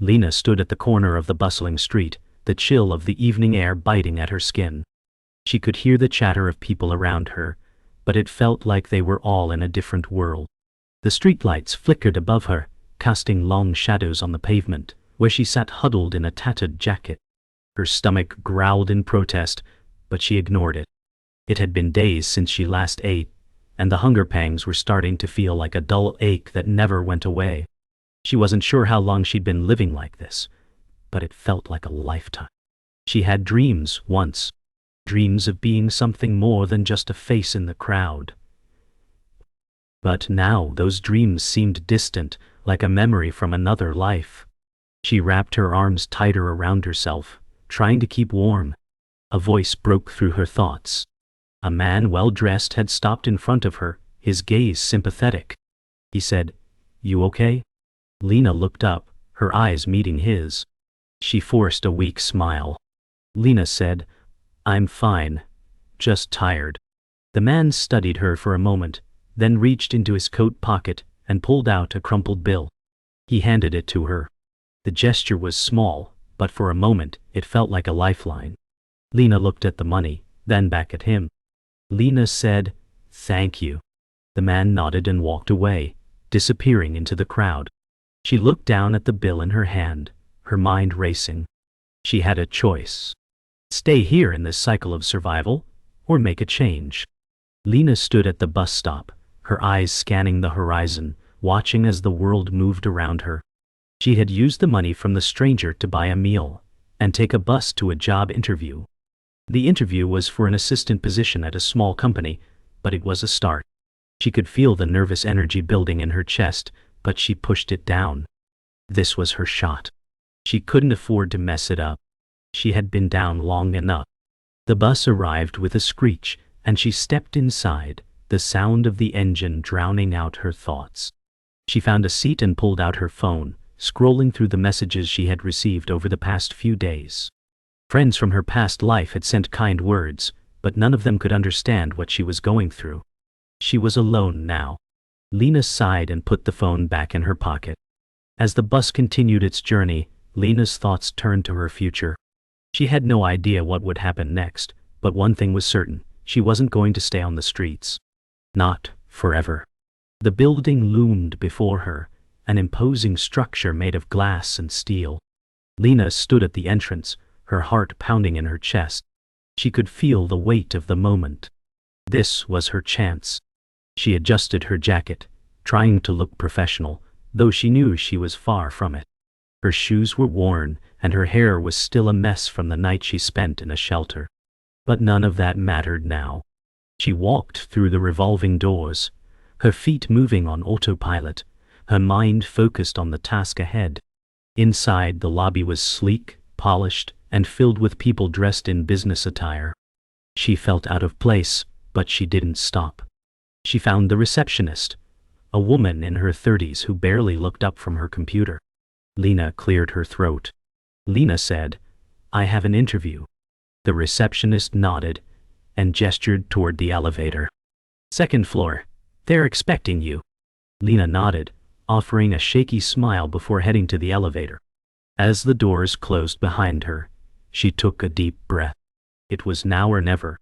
Lena stood at the corner of the bustling street, the chill of the evening air biting at her skin. She could hear the chatter of people around her, but it felt like they were all in a different world. The streetlights flickered above her, casting long shadows on the pavement, where she sat huddled in a tattered jacket. Her stomach growled in protest, but she ignored it. It had been days since she last ate, and the hunger pangs were starting to feel like a dull ache that never went away. She wasn't sure how long she'd been living like this, but it felt like a lifetime. She had dreams once, dreams of being something more than just a face in the crowd. But now those dreams seemed distant, like a memory from another life. She wrapped her arms tighter around herself, trying to keep warm. A voice broke through her thoughts. A man well-dressed had stopped in front of her, his gaze sympathetic. He said, "You okay?" Lena looked up, her eyes meeting his. She forced a weak smile. Lena said, "I'm fine, just tired." The man studied her for a moment, then reached into his coat pocket and pulled out a crumpled bill. He handed it to her. The gesture was small, but for a moment it felt like a lifeline. Lena looked at the money, then back at him. Lena said, "Thank you." The man nodded and walked away, disappearing into the crowd. She looked down at the bill in her hand, her mind racing. She had a choice. Stay here in this cycle of survival, or make a change. Lena stood at the bus stop, her eyes scanning the horizon, watching as the world moved around her. She had used the money from the stranger to buy a meal, and take a bus to a job interview. The interview was for an assistant position at a small company, but it was a start. She could feel the nervous energy building in her chest, but she pushed it down. This was her shot. She couldn't afford to mess it up. She had been down long enough. The bus arrived with a screech, and she stepped inside, the sound of the engine drowning out her thoughts. She found a seat and pulled out her phone, scrolling through the messages she had received over the past few days. Friends from her past life had sent kind words, but none of them could understand what she was going through. She was alone now. Lena sighed and put the phone back in her pocket. As the bus continued its journey, Lena's thoughts turned to her future. She had no idea what would happen next, but one thing was certain: she wasn't going to stay on the streets. Not forever. The building loomed before her, an imposing structure made of glass and steel. Lena stood at the entrance, her heart pounding in her chest. She could feel the weight of the moment. This was her chance. She adjusted her jacket, trying to look professional, though she knew she was far from it. Her shoes were worn, and her hair was still a mess from the night she spent in a shelter. But none of that mattered now. She walked through the revolving doors, her feet moving on autopilot, her mind focused on the task ahead. Inside, the lobby was sleek, polished, and filled with people dressed in business attire. She felt out of place, but she didn't stop. She found the receptionist, a woman in her 30s who barely looked up from her computer. Lena cleared her throat. Lena said, "I have an interview." The receptionist nodded and gestured toward the elevator. "Second floor. They're expecting you." Lena nodded, offering a shaky smile before heading to the elevator. As the doors closed behind her, she took a deep breath. It was now or never.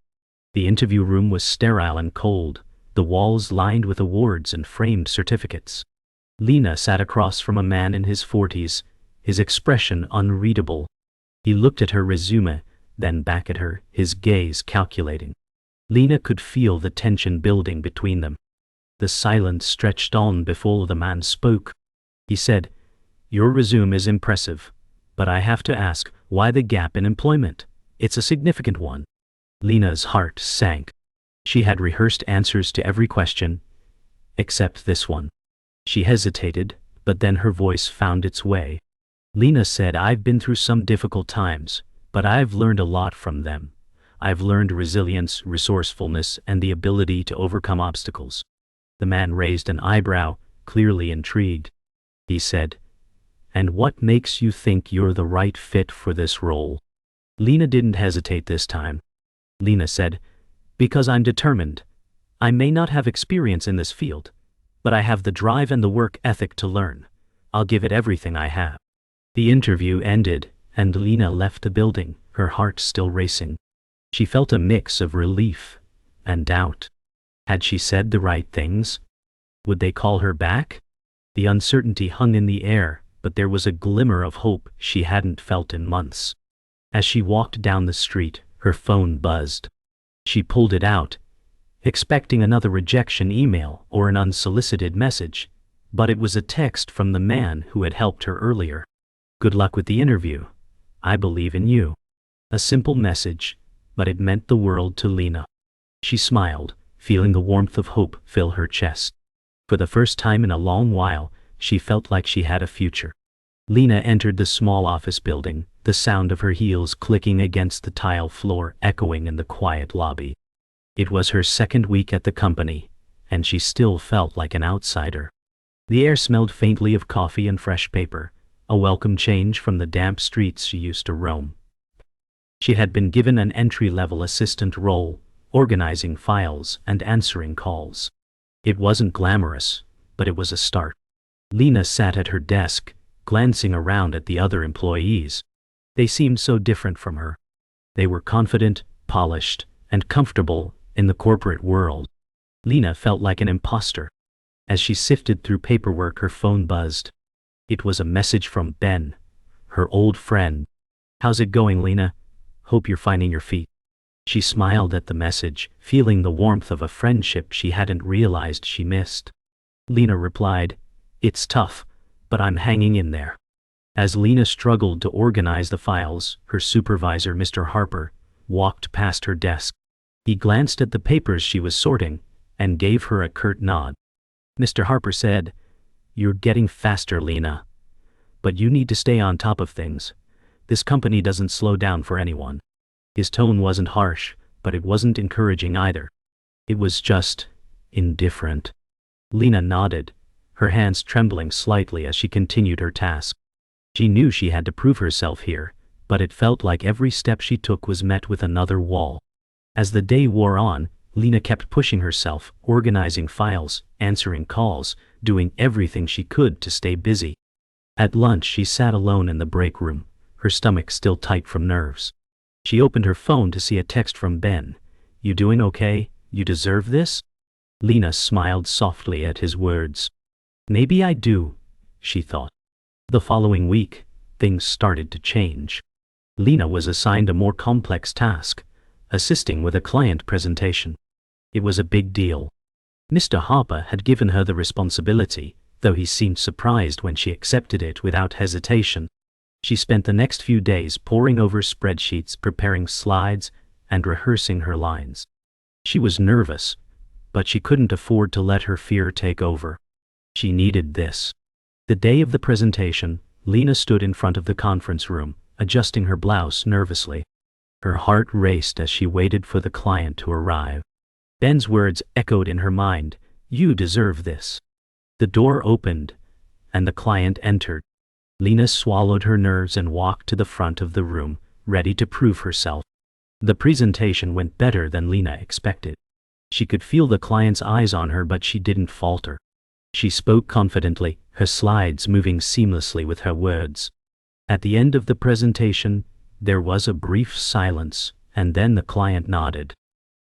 The interview room was sterile and cold, the walls lined with awards and framed certificates. Lena sat across from a man in his 40s, his expression unreadable. He looked at her resume, then back at her, his gaze calculating. Lena could feel the tension building between them. The silence stretched on before the man spoke. He said, "Your resume is impressive, but I have to ask, why the gap in employment? It's a significant one." Lena's heart sank. She had rehearsed answers to every question, except this one. She hesitated, but then her voice found its way. Lena said, "I've been through some difficult times, but I've learned a lot from them. I've learned resilience, resourcefulness, and the ability to overcome obstacles." The man raised an eyebrow, clearly intrigued. He said, "And what makes you think you're the right fit for this role?" Lena didn't hesitate this time. Lena said, "Because I'm determined. I may not have experience in this field, but I have the drive and the work ethic to learn. I'll give it everything I have." The interview ended, and Lena left the building, her heart still racing. She felt a mix of relief and doubt. Had she said the right things? Would they call her back? The uncertainty hung in the air, but there was a glimmer of hope she hadn't felt in months. As she walked down the street, her phone buzzed. She pulled it out, expecting another rejection email or an unsolicited message, but it was a text from the man who had helped her earlier. "Good luck with the interview. I believe in you." A simple message, but it meant the world to Lena. She smiled, feeling the warmth of hope fill her chest. For the first time in a long while, she felt like she had a future. Lena entered the small office building, the sound of her heels clicking against the tile floor echoing in the quiet lobby. It was her second week at the company, and she still felt like an outsider. The air smelled faintly of coffee and fresh paper, a welcome change from the damp streets she used to roam. She had been given an entry-level assistant role, organizing files and answering calls. It wasn't glamorous, but it was a start. Lena sat at her desk, glancing around at the other employees. They seemed so different from her. They were confident, polished, and comfortable in the corporate world. Lena felt like an imposter. As she sifted through paperwork, her phone buzzed. It was a message from Ben, her old friend. "How's it going, Lena? Hope you're finding your feet." She smiled at the message, feeling the warmth of a friendship she hadn't realized she missed. Lena replied, "It's tough, but I'm hanging in there." As Lena struggled to organize the files, her supervisor, Mr. Harper, walked past her desk. He glanced at the papers she was sorting and gave her a curt nod. Mr. Harper said, "You're getting faster, Lena. But you need to stay on top of things. This company doesn't slow down for anyone." His tone wasn't harsh, but it wasn't encouraging either. It was just indifferent. Lena nodded, her hands trembling slightly as she continued her task. She knew she had to prove herself here, but it felt like every step she took was met with another wall. As the day wore on, Lena kept pushing herself, organizing files, answering calls, doing everything she could to stay busy. At lunch she sat alone in the break room, her stomach still tight from nerves. She opened her phone to see a text from Ben. "You doing okay? You deserve this?" Lena smiled softly at his words. "Maybe I do," she thought. The following week, things started to change. Lena was assigned a more complex task, assisting with a client presentation. It was a big deal. Mr. Harper had given her the responsibility, though he seemed surprised when she accepted it without hesitation. She spent the next few days poring over spreadsheets, preparing slides, and rehearsing her lines. She was nervous, but she couldn't afford to let her fear take over. She needed this. The day of the presentation, Lena stood in front of the conference room, adjusting her blouse nervously. Her heart raced as she waited for the client to arrive. Ben's words echoed in her mind, "You deserve this." The door opened, and the client entered. Lena swallowed her nerves and walked to the front of the room, ready to prove herself. The presentation went better than Lena expected. She could feel the client's eyes on her, but she didn't falter. She spoke confidently, her slides moving seamlessly with her words. At the end of the presentation, there was a brief silence, and then the client nodded.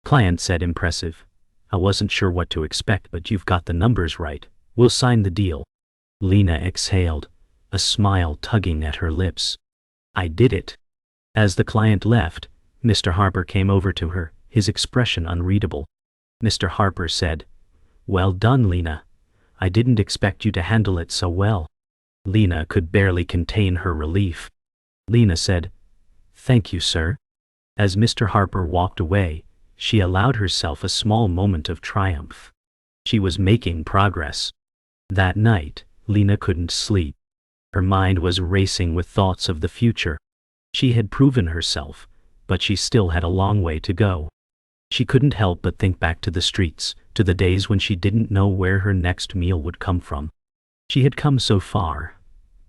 Client said, "Impressive. I wasn't sure what to expect, but you've got the numbers right. We'll sign the deal." Lena exhaled, a smile tugging at her lips. "I did it." As the client left, Mr. Harper came over to her, his expression unreadable. Mr. Harper said, "Well done, Lena. I didn't expect you to handle it so well." Lena could barely contain her relief. Lena said, "Thank you, sir." As Mr. Harper walked away, she allowed herself a small moment of triumph. She was making progress. That night, Lena couldn't sleep. Her mind was racing with thoughts of the future. She had proven herself, but she still had a long way to go. She couldn't help but think back to the streets, to the days when she didn't know where her next meal would come from. She had come so far,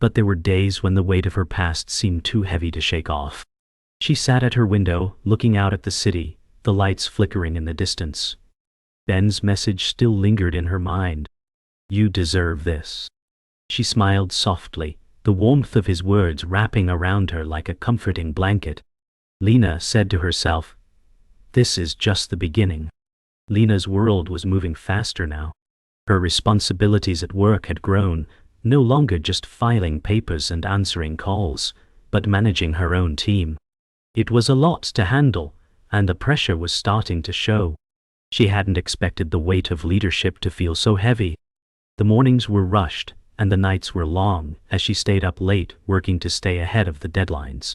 but there were days when the weight of her past seemed too heavy to shake off. She sat at her window, looking out at the city, the lights flickering in the distance. Ben's message still lingered in her mind. "You deserve this." She smiled softly, the warmth of his words wrapping around her like a comforting blanket. Lena said to herself, "This is just the beginning." Lena's world was moving faster now. Her responsibilities at work had grown, no longer just filing papers and answering calls, but managing her own team. It was a lot to handle, and the pressure was starting to show. She hadn't expected the weight of leadership to feel so heavy. The mornings were rushed, and the nights were long as she stayed up late working to stay ahead of the deadlines.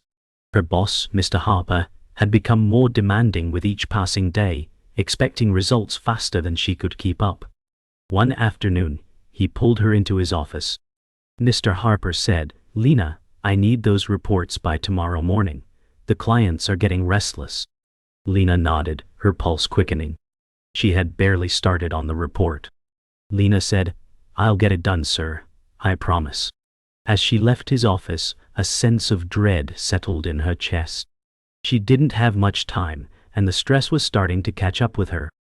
Her boss, Mr. Harper, had become more demanding with each passing day, expecting results faster than she could keep up. One afternoon, he pulled her into his office. "Mr. Harper said, 'Lena, I need those reports by tomorrow morning. The clients are getting restless.'" Lena nodded, her pulse quickening. She had barely started on the report. Lena said, "I'll get it done, sir. I promise." As she left his office, a sense of dread settled in her chest. She didn't have much time, and the stress was starting to catch up with her.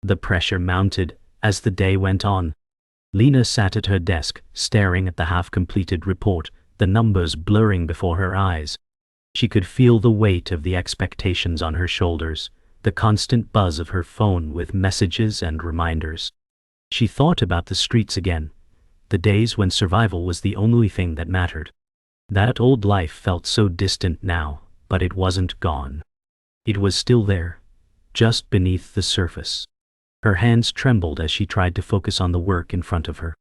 The pressure mounted as the day went on. Lena sat at her desk, staring at the half-completed report, the numbers blurring before her eyes. She could feel the weight of the expectations on her shoulders, the constant buzz of her phone with messages and reminders. She thought about the streets again, the days when survival was the only thing that mattered. That old life felt so distant now, but it wasn't gone. It was still there, just beneath the surface. Her hands trembled as she tried to focus on the work in front of her.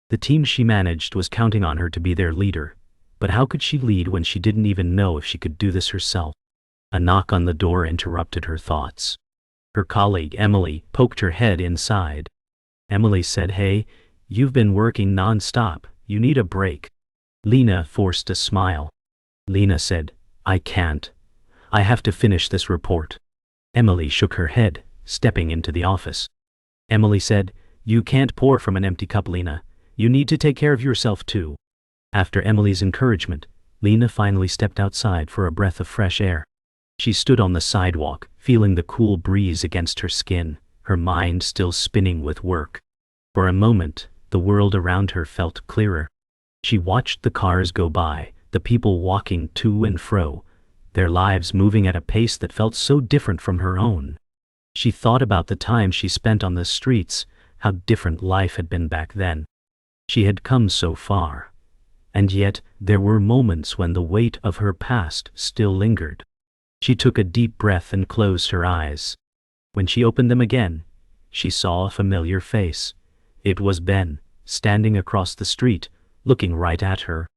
The team she managed was counting on her to be their leader, but how could she lead when she didn't even know if she could do this herself? A knock on the door interrupted her thoughts. Her colleague, Emily, poked her head inside. Emily said, "Hey, you've been working non-stop. You need a break." Lena forced a smile. Lena said, "I can't. I have to finish this report." Emily shook her head, stepping into the office. Emily said, "You can't pour from an empty cup, Lena. You need to take care of yourself too." After Emily's encouragement, Lena finally stepped outside for a breath of fresh air. She stood on the sidewalk, feeling the cool breeze against her skin, her mind still spinning with work. For a moment, the world around her felt clearer. She watched the cars go by, the people walking to and fro, their lives moving at a pace that felt so different from her own. She thought about the time she spent on the streets, how different life had been back then. She had come so far, and yet there were moments when the weight of her past still lingered. She took a deep breath and closed her eyes. When she opened them again, she saw a familiar face. It was Ben, standing across the street, looking right at her.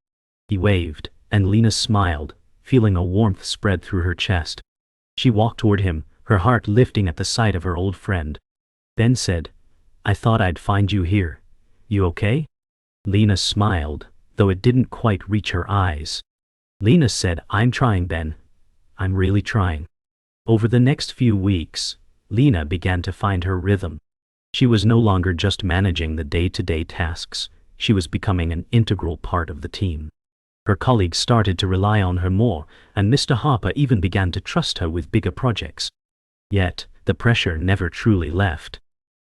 He waved, and Lena smiled, feeling a warmth spread through her chest. She walked toward him, her heart lifting at the sight of her old friend. Ben said, "I thought I'd find you here. You okay?" Lena smiled, though it didn't quite reach her eyes. Lena said, "I'm trying, Ben. I'm really trying." Over the next few weeks, Lena began to find her rhythm. She was no longer just managing the day-to-day tasks. She was becoming an integral part of the team. Her colleagues started to rely on her more, and Mr. Harper even began to trust her with bigger projects. Yet, the pressure never truly left.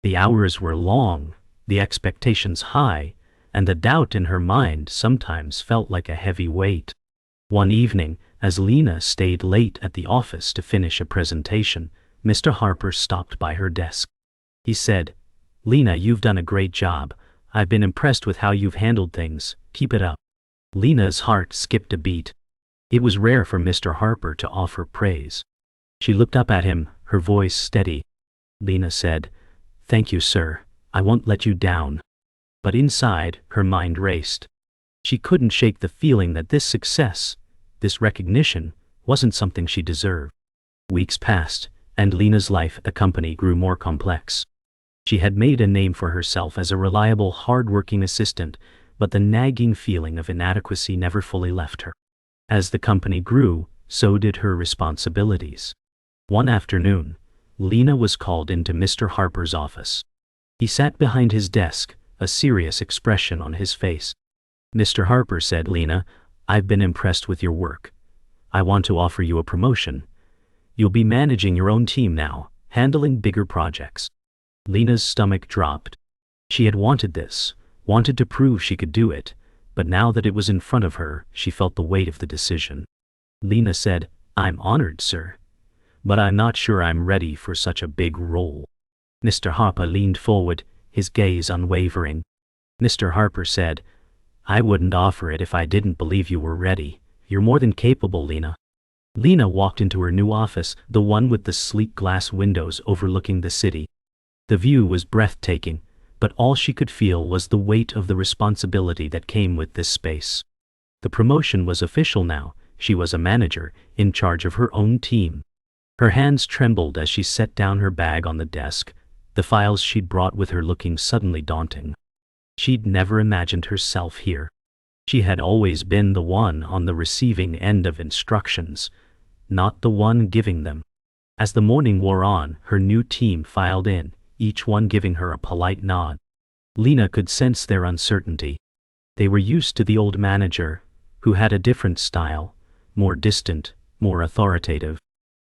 The hours were long, the expectations high, and the doubt in her mind sometimes felt like a heavy weight. One evening, as Lena stayed late at the office to finish a presentation, Mr. Harper stopped by her desk. He said, "Lena, you've done a great job. I've been impressed with how you've handled things. Keep it up." Lena's heart skipped a beat. It was rare for Mr. Harper to offer praise. She looked up at him, her voice steady. Lena said, "Thank you, sir. I won't let you down." But inside, her mind raced. She couldn't shake the feeling that this success, this recognition, wasn't something she deserved. Weeks passed, and Lena's life at the company grew more complex. She had made a name for herself as a reliable, hard-working assistant, but the nagging feeling of inadequacy never fully left her. As the company grew, so did her responsibilities. One afternoon, Lena was called into Mr. Harper's office. He sat behind his desk, a serious expression on his face. "Mr. Harper," said Lena, "I've been impressed with your work. I want to offer you a promotion. You'll be managing your own team now, handling bigger projects." Lena's stomach dropped. She had wanted this, wanted to prove she could do it, but now that it was in front of her, she felt the weight of the decision. Lena said, "I'm honored, sir. But I'm not sure I'm ready for such a big role." Mr. Harper leaned forward, his gaze unwavering. Mr. Harper said, "I wouldn't offer it if I didn't believe you were ready. You're more than capable, Lena." Lena walked into her new office, the one with the sleek glass windows overlooking the city. The view was breathtaking, but all she could feel was the weight of the responsibility that came with this space. The promotion was official now. She was a manager, in charge of her own team. Her hands trembled as she set down her bag on the desk, the files she'd brought with her looking suddenly daunting. She'd never imagined herself here. She had always been the one on the receiving end of instructions, not the one giving them. As the morning wore on, her new team filed in, each one giving her a polite nod. Lena could sense their uncertainty. They were used to the old manager, who had a different style, more distant, more authoritative.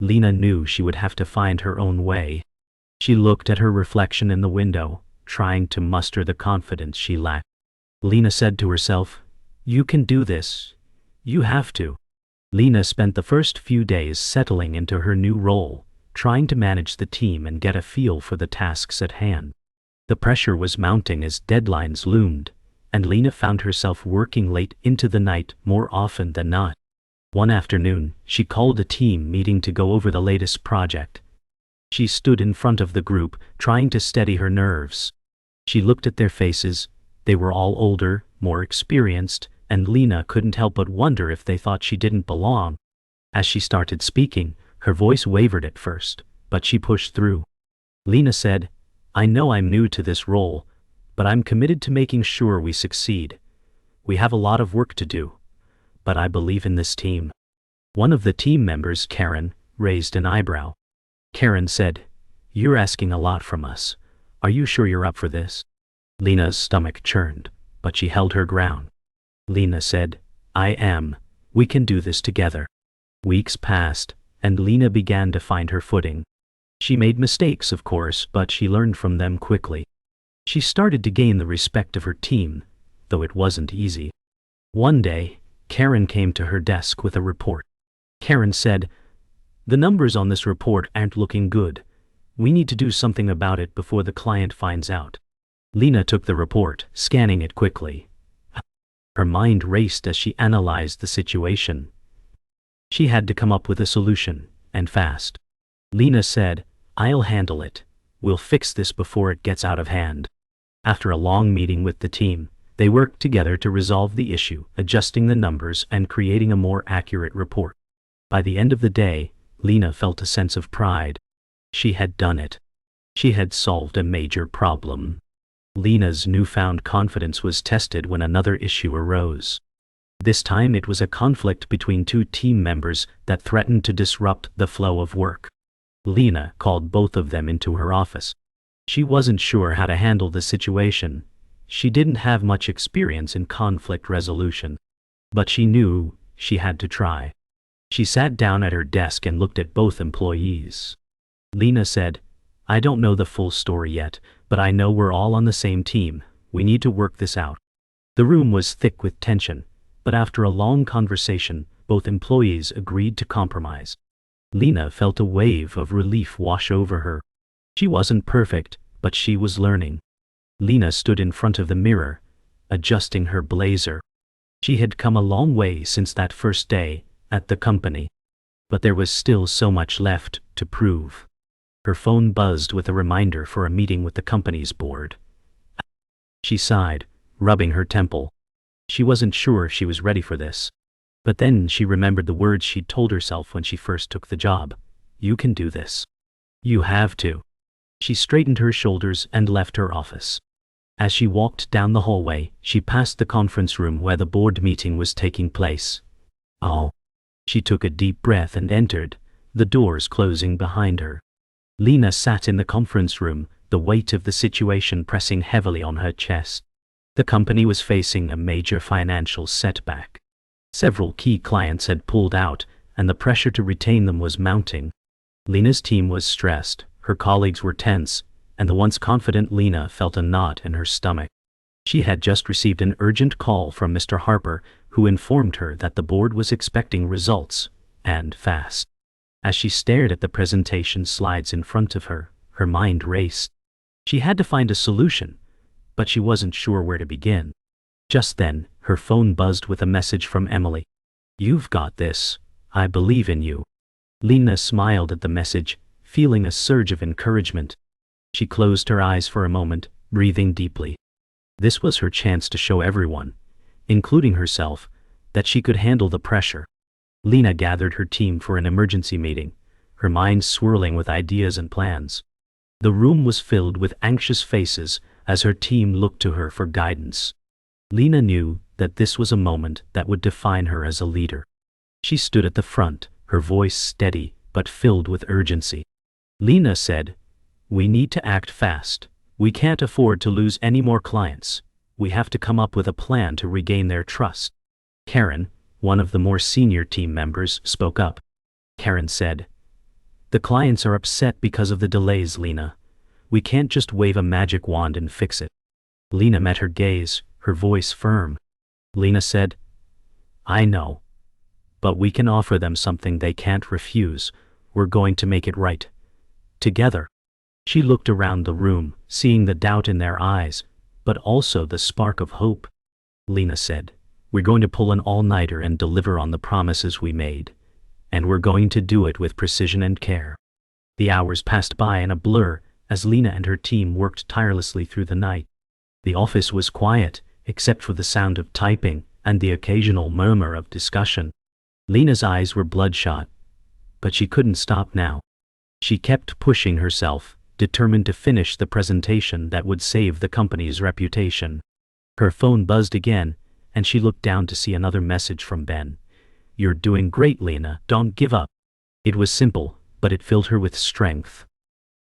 Lena knew she would have to find her own way. She looked at her reflection in the window, trying to muster the confidence she lacked. Lena said to herself, "You can do this. You have to." Lena spent the first few days settling into her new role, trying to manage the team and get a feel for the tasks at hand. The pressure was mounting as deadlines loomed, and Lena found herself working late into the night more often than not. One afternoon, she called a team meeting to go over the latest project. She stood in front of the group, trying to steady her nerves. She looked at their faces. They were all older, more experienced, and Lena couldn't help but wonder if they thought she didn't belong. As she started speaking, her voice wavered at first, but she pushed through. Lena said, "I know I'm new to this role, but I'm committed to making sure we succeed. We have a lot of work to do, but I believe in this team." One of the team members, Karen, raised an eyebrow. Karen said, "You're asking a lot from us. Are you sure you're up for this?" Lena's stomach churned, but she held her ground. Lena said, "I am. We can do this together." Weeks passed, and Lena began to find her footing. She made mistakes, of course, but she learned from them quickly. She started to gain the respect of her team, though it wasn't easy. One day, Karen came to her desk with a report. Karen said, "The numbers on this report aren't looking good. We need to do something about it before the client finds out." Lena took the report, scanning it quickly. Her mind raced as she analyzed the situation. She had to come up with a solution, and fast. Lena said, "I'll handle it. We'll fix this before it gets out of hand." After a long meeting with the team, they worked together to resolve the issue, adjusting the numbers and creating a more accurate report. By the end of the day, Lena felt a sense of pride. She had done it. She had solved a major problem. Lena's newfound confidence was tested when another issue arose. This time it was a conflict between two team members that threatened to disrupt the flow of work. Lena called both of them into her office. She wasn't sure how to handle the situation. She didn't have much experience in conflict resolution. But she knew she had to try. She sat down at her desk and looked at both employees. Lena said, "I don't know the full story yet, but I know we're all on the same team. We need to work this out." The room was thick with tension, but after a long conversation, both employees agreed to compromise. Lena felt a wave of relief wash over her. She wasn't perfect, but she was learning. Lena stood in front of the mirror, adjusting her blazer. She had come a long way since that first day at the company, but there was still so much left to prove. Her phone buzzed with a reminder for a meeting with the company's board. She sighed, rubbing her temple. She wasn't sure if she was ready for this. But then she remembered the words she'd told herself when she first took the job. "You can do this. You have to." She straightened her shoulders and left her office. As she walked down the hallway, she passed the conference room where the board meeting was taking place. "Oh." She took a deep breath and entered, the doors closing behind her. Lena sat in the conference room, the weight of the situation pressing heavily on her chest. The company was facing a major financial setback. Several key clients had pulled out, and the pressure to retain them was mounting. Lena's team was stressed, her colleagues were tense, and the once confident Lena felt a knot in her stomach. She had just received an urgent call from Mr. Harper, who informed her that the board was expecting results, and fast. As she stared at the presentation slides in front of her, her mind raced. She had to find a solution, but she wasn't sure where to begin. Just then, her phone buzzed with a message from Emily. "You've got this. I believe in you." Lena smiled at the message, feeling a surge of encouragement. She closed her eyes for a moment, breathing deeply. This was her chance to show everyone, including herself, that she could handle the pressure. Lena gathered her team for an emergency meeting, her mind swirling with ideas and plans. The room was filled with anxious faces as her team looked to her for guidance. Lena knew that this was a moment that would define her as a leader. She stood at the front, her voice steady but filled with urgency. Lena said, "We need to act fast. We can't afford to lose any more clients. We have to come up with a plan to regain their trust." Karen, one of the more senior team members, spoke up. Karen said, "The clients are upset because of the delays, Lena. We can't just wave a magic wand and fix it." Lena met her gaze, her voice firm. Lena said, "I know. But we can offer them something they can't refuse. We're going to make it right. Together." She looked around the room, seeing the doubt in their eyes, but also the spark of hope. Lena said, "We're going to pull an all-nighter and deliver on the promises we made. And we're going to do it with precision and care." The hours passed by in a blur as Lena and her team worked tirelessly through the night. The office was quiet, except for the sound of typing and the occasional murmur of discussion. Lena's eyes were bloodshot, but she couldn't stop now. She kept pushing herself, determined to finish the presentation that would save the company's reputation. Her phone buzzed again, and she looked down to see another message from Ben. "You're doing great, Lena. Don't give up." It was simple, but it filled her with strength.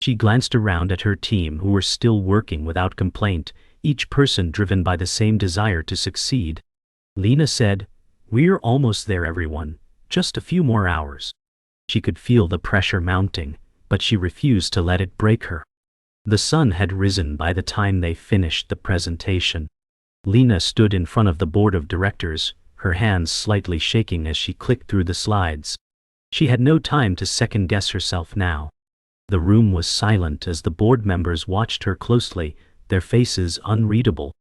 She glanced around at her team, who were still working without complaint, each person driven by the same desire to succeed. Lena said, "We're almost there, everyone. Just a few more hours." She could feel the pressure mounting, but she refused to let it break her. The sun had risen by the time they finished the presentation. Lena stood in front of the board of directors, her hands slightly shaking as she clicked through the slides. She had no time to second-guess herself now. The room was silent as the board members watched her closely, their faces unreadable.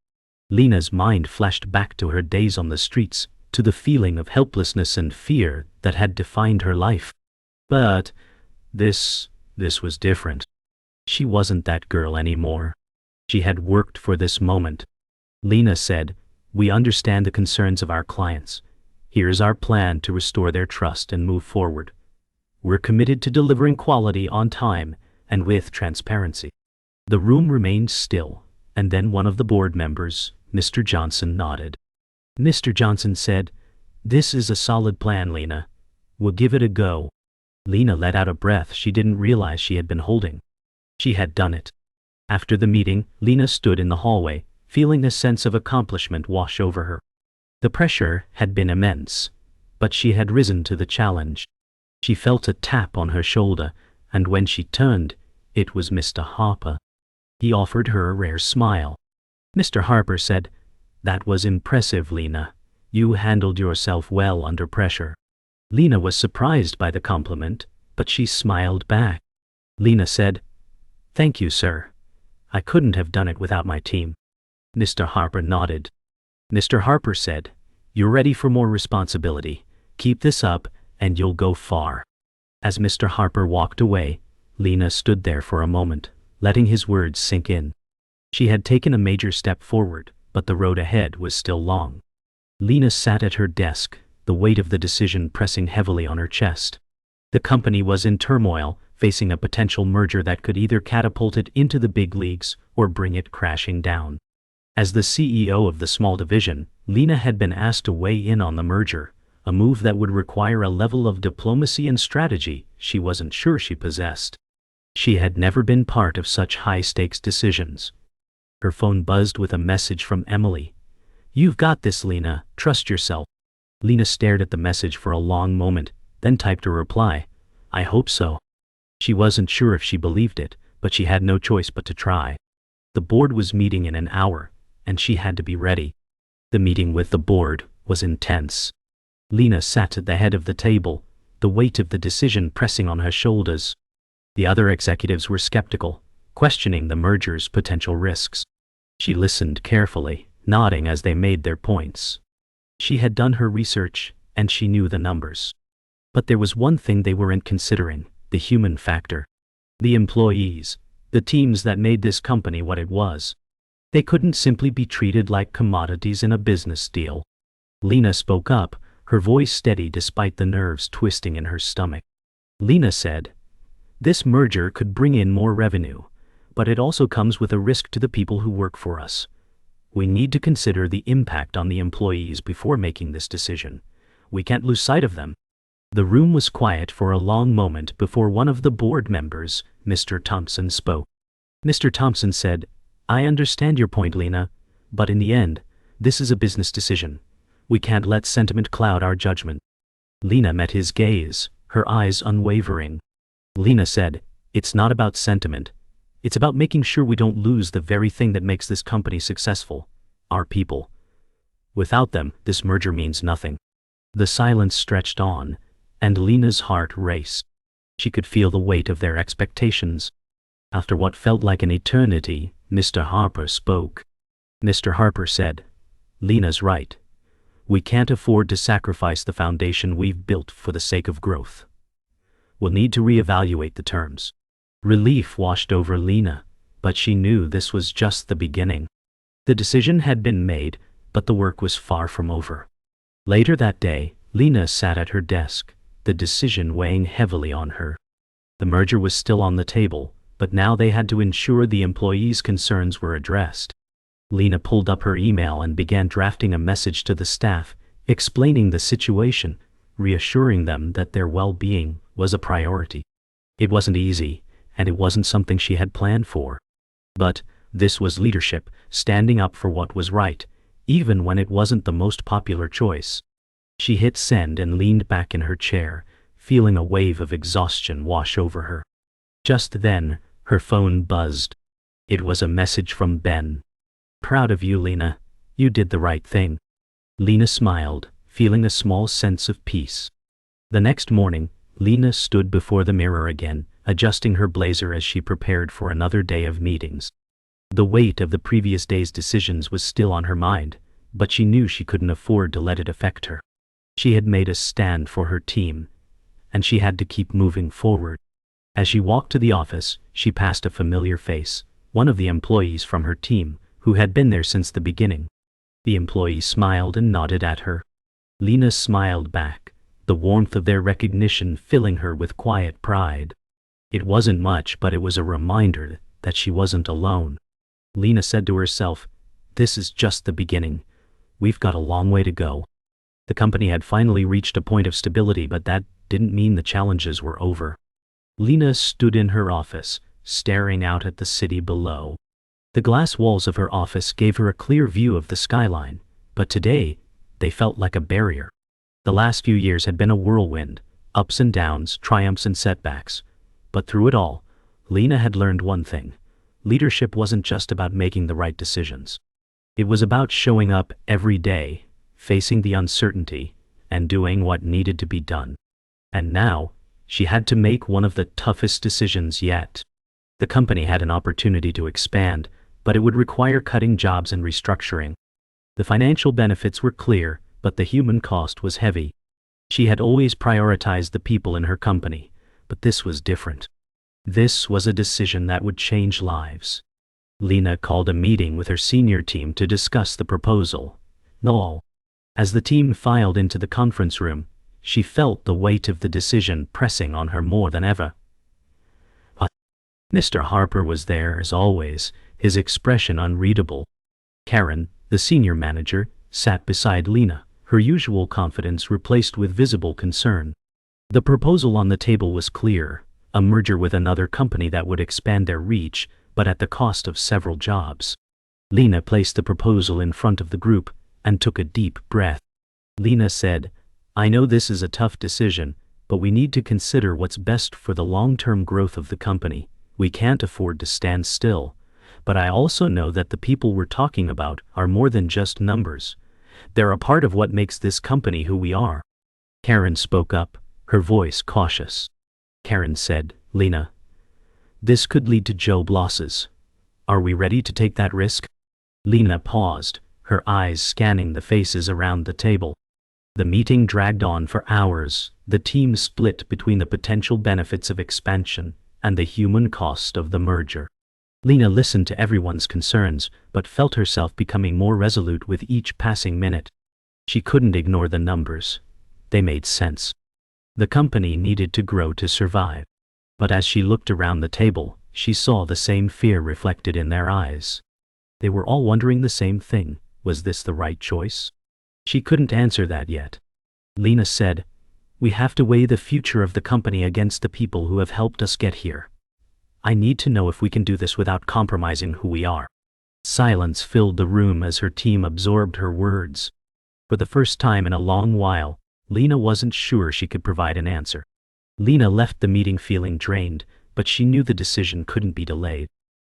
Lena's mind flashed back to her days on the streets, to the feeling of helplessness and fear that had defined her life. But this was different. She wasn't that girl anymore. She had worked for this moment. Lena said, "We understand the concerns of our clients. Here's our plan to restore their trust and move forward. We're committed to delivering quality on time and with transparency." The room remained still, and then one of the board members, Mr. Johnson, nodded. Mr. Johnson said, "This is a solid plan, Lena. We'll give it a go." Lena let out a breath she didn't realize she had been holding. She had done it. After the meeting, Lena stood in the hallway, feeling a sense of accomplishment wash over her. The pressure had been immense, but she had risen to the challenge. She felt a tap on her shoulder, and when she turned, it was Mr. Harper. He offered her a rare smile. Mr. Harper said, "That was impressive, Lena. You handled yourself well under pressure." Lena was surprised by the compliment, but she smiled back. Lena said, "Thank you, sir. I couldn't have done it without my team." Mr. Harper nodded. Mr. Harper said, "You're ready for more responsibility. Keep this up, and you'll go far." As Mr. Harper walked away, Lena stood there for a moment, letting his words sink in. She had taken a major step forward, but the road ahead was still long. Lena sat at her desk, the weight of the decision pressing heavily on her chest. The company was in turmoil, facing a potential merger that could either catapult it into the big leagues or bring it crashing down. As the CEO of the small division, Lena had been asked to weigh in on the merger, a move that would require a level of diplomacy and strategy she wasn't sure she possessed. She had never been part of such high-stakes decisions. Her phone buzzed with a message from Emily. "You've got this, Lena. Trust yourself." Lena stared at the message for a long moment, then typed a reply, "I hope so." She wasn't sure if she believed it, but she had no choice but to try. The board was meeting in an hour, and she had to be ready. The meeting with the board was intense. Lena sat at the head of the table, the weight of the decision pressing on her shoulders. The other executives were skeptical, questioning the merger's potential risks. She listened carefully, nodding as they made their points. She had done her research, and she knew the numbers. But there was one thing they weren't considering: the human factor. The employees, the teams that made this company what it was. They couldn't simply be treated like commodities in a business deal. Lena spoke up, her voice steady despite the nerves twisting in her stomach. Lena said, "This merger could bring in more revenue, but it also comes with a risk to the people who work for us. We need to consider the impact on the employees before making this decision. We can't lose sight of them." The room was quiet for a long moment before one of the board members, Mr. Thompson, spoke. Mr. Thompson said, "I understand your point, Lena, but in the end, this is a business decision. We can't let sentiment cloud our judgment." Lena met his gaze, her eyes unwavering. Lena said, "It's not about sentiment. It's about making sure we don't lose the very thing that makes this company successful: our people. Without them, this merger means nothing." The silence stretched on, and Lena's heart raced. She could feel the weight of their expectations. After what felt like an eternity, Mr. Harper spoke. Mr. Harper said, "Lena's right. We can't afford to sacrifice the foundation we've built for the sake of growth. We'll need to reevaluate the terms." Relief washed over Lena, but she knew this was just the beginning. The decision had been made, but the work was far from over. Later that day, Lena sat at her desk, the decision weighing heavily on her. The merger was still on the table, but now they had to ensure the employees' concerns were addressed. Lena pulled up her email and began drafting a message to the staff, explaining the situation, reassuring them that their well-being was a priority. It wasn't easy, and it wasn't something she had planned for. But this was leadership, standing up for what was right, even when it wasn't the most popular choice. She hit send and leaned back in her chair, feeling a wave of exhaustion wash over her. Just then, her phone buzzed. It was a message from Ben. "Proud of you, Lena. You did the right thing." Lena smiled, feeling a small sense of peace. The next morning, Lena stood before the mirror again, adjusting her blazer as she prepared for another day of meetings. The weight of the previous day's decisions was still on her mind, but she knew she couldn't afford to let it affect her. She had made a stand for her team, and she had to keep moving forward. As she walked to the office, she passed a familiar face, one of the employees from her team, who had been there since the beginning. The employee smiled and nodded at her. Lena smiled back, the warmth of their recognition filling her with quiet pride. It wasn't much, but it was a reminder that she wasn't alone. Lena said to herself, "This is just the beginning. We've got a long way to go." The company had finally reached a point of stability, but that didn't mean the challenges were over. Lena stood in her office, staring out at the city below. The glass walls of her office gave her a clear view of the skyline, but today, they felt like a barrier. The last few years had been a whirlwind, ups and downs, triumphs and setbacks. But through it all, Lena had learned one thing: leadership wasn't just about making the right decisions. It was about showing up every day, facing the uncertainty, and doing what needed to be done. And now, she had to make one of the toughest decisions yet. The company had an opportunity to expand, but it would require cutting jobs and restructuring. The financial benefits were clear, but the human cost was heavy. She had always prioritized the people in her company, but this was different. This was a decision that would change lives. Lena called a meeting with her senior team to discuss the proposal. No. As the team filed into the conference room, she felt the weight of the decision pressing on her more than ever. Mr. Harper was there as always, his expression unreadable. Karen, the senior manager, sat beside Lena, her usual confidence replaced with visible concern. The proposal on the table was clear: a merger with another company that would expand their reach, but at the cost of several jobs. Lena placed the proposal in front of the group and took a deep breath. Lena said, "I know this is a tough decision, but we need to consider what's best for the long-term growth of the company. We can't afford to stand still, But I also know that the people we're talking about are more than just numbers. They're a part of what makes this company who we are. Karen spoke up, her voice cautious. Karen said, "Lena, this could lead to job losses. Are we ready to take that risk?" Lena paused, her eyes scanning the faces around the table. The meeting dragged on for hours, the team split between the potential benefits of expansion and the human cost of the merger. Lena listened to everyone's concerns, but felt herself becoming more resolute with each passing minute. She couldn't ignore the numbers. They made sense. The company needed to grow to survive. But as she looked around the table, she saw the same fear reflected in their eyes. They were all wondering the same thing. Was this the right choice? She couldn't answer that yet. Lena said, "We have to weigh the future of the company against the people who have helped us get here. I need to know if we can do this without compromising who we are." Silence filled the room as her team absorbed her words. For the first time in a long while, Lena wasn't sure she could provide an answer. Lena left the meeting feeling drained, but she knew the decision couldn't be delayed.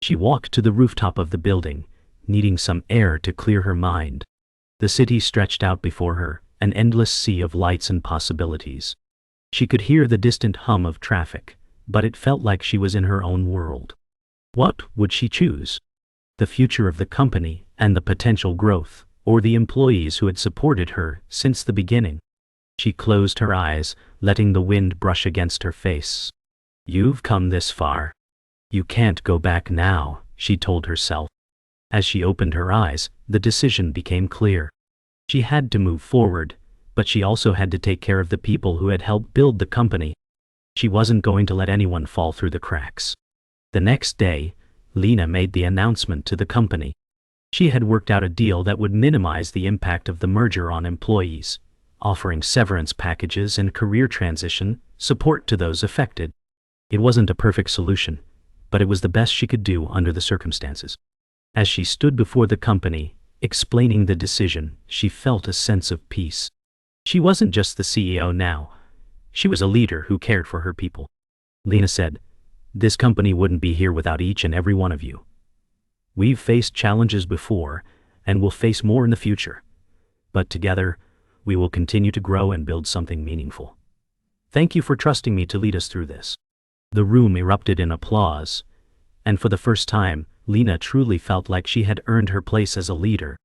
She walked to the rooftop of the building, needing some air to clear her mind. The city stretched out before her, an endless sea of lights and possibilities. She could hear the distant hum of traffic, but it felt like she was in her own world. What would she choose? The future of the company and the potential growth, or the employees who had supported her since the beginning? She closed her eyes, letting the wind brush against her face. "You've come this far. You can't go back now," she told herself. As she opened her eyes, the decision became clear. She had to move forward, but she also had to take care of the people who had helped build the company. She wasn't going to let anyone fall through the cracks. The next day, Lena made the announcement to the company. She had worked out a deal that would minimize the impact of the merger on employees, offering severance packages and career transition support to those affected. It wasn't a perfect solution, but it was the best she could do under the circumstances. As she stood before the company, explaining the decision, she felt a sense of peace. She wasn't just the CEO now. She was a leader who cared for her people. Lena said, "This company wouldn't be here without each and every one of you. We've faced challenges before, and we'll face more in the future. But together, we will continue to grow and build something meaningful. Thank you for trusting me to lead us through this." The room erupted in applause, and for the first time, Lena truly felt like she had earned her place as a leader.